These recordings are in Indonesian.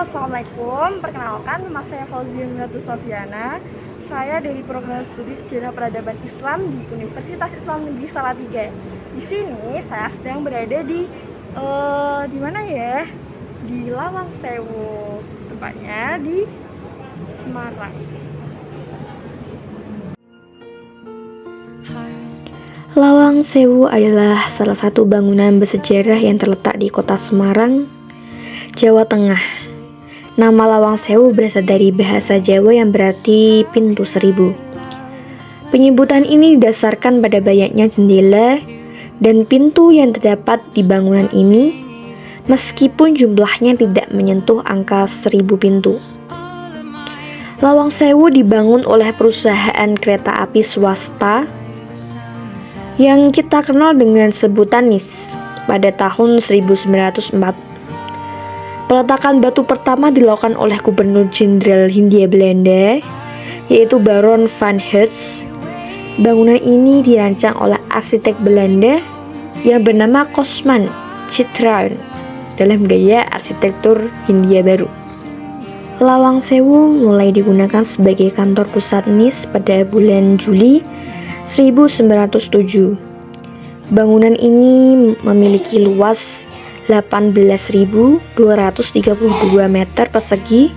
Assalamualaikum. Perkenalkan, nama saya Fauzia Minatu Sofiana. Saya dari program studi Sejarah Peradaban Islam di Universitas Islam Negeri Salatiga. Di sini saya sedang berada di mana ya? Di Lawang Sewu, tepatnya di Semarang. Lawang Sewu adalah salah satu bangunan bersejarah yang terletak di kota Semarang, Jawa Tengah. Nama Lawang Sewu berasal dari bahasa Jawa yang berarti pintu seribu. Penyebutan ini didasarkan pada banyaknya jendela dan pintu yang terdapat di bangunan ini, meskipun jumlahnya tidak menyentuh angka 1000 pintu. Lawang Sewu dibangun oleh perusahaan kereta api swasta yang kita kenal dengan sebutan NIS pada tahun 1904. Peletakan batu pertama dilakukan oleh Gubernur Jenderal Hindia Belanda, yaitu Baron van Heerts. Bangunan ini dirancang oleh arsitek Belanda yang bernama Cosman Citraeun dalam gaya arsitektur Hindia Baru. Lawang Sewu mulai digunakan sebagai kantor pusat NIS pada bulan Juli 1907. Bangunan ini memiliki luas 18.232 meter persegi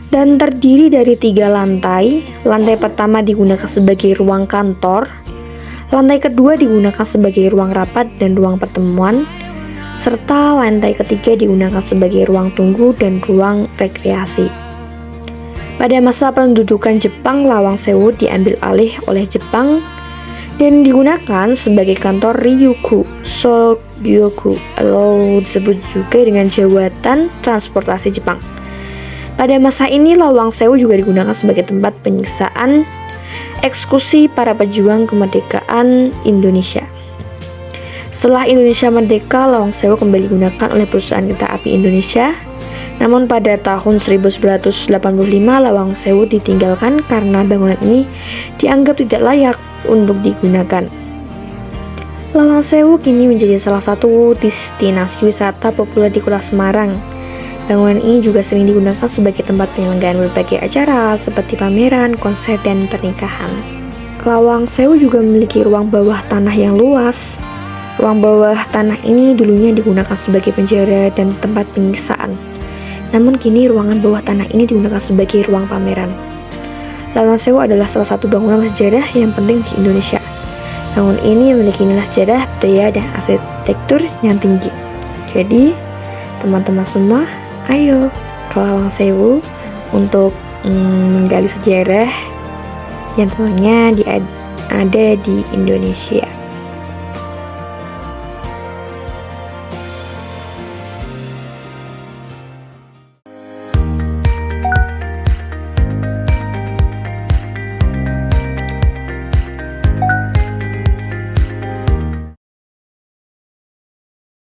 dan terdiri dari 3 lantai. Lantai pertama digunakan sebagai ruang kantor, lantai kedua digunakan sebagai ruang rapat dan ruang pertemuan, serta lantai ketiga digunakan sebagai ruang tunggu dan ruang rekreasi. Pada masa pendudukan Jepang, Lawang Sewu diambil alih oleh Jepang dan digunakan sebagai kantor Ryukyu Sogyoku atau disebut juga dengan Jabatan Transportasi Jepang. Pada masa ini Lawang Sewu juga digunakan sebagai tempat penyiksaan eksekusi para pejuang kemerdekaan Indonesia. Setelah Indonesia merdeka, Lawang Sewu kembali digunakan oleh perusahaan kereta api Indonesia. Namun pada tahun 1985 Lawang Sewu ditinggalkan karena bangunan ini dianggap tidak layak untuk digunakan. Lawang Sewu kini menjadi salah satu destinasi wisata populer di kota Semarang. Bangunan ini juga sering digunakan sebagai tempat penyelenggaraan berbagai acara seperti pameran, konser, dan pernikahan. Lawang Sewu juga memiliki ruang bawah tanah yang luas. Ruang bawah tanah ini dulunya digunakan sebagai penjara dan tempat penyiksaan. Namun kini ruangan bawah tanah ini digunakan sebagai ruang pameran. Lawang Sewu adalah salah satu bangunan sejarah yang penting di Indonesia. Bangunan ini memiliki nilai sejarah, budaya, dan arsitektur yang tinggi. Jadi, teman-teman semua, ayo ke Lawang Sewu untuk menggali sejarah yang tentunya ada di Indonesia.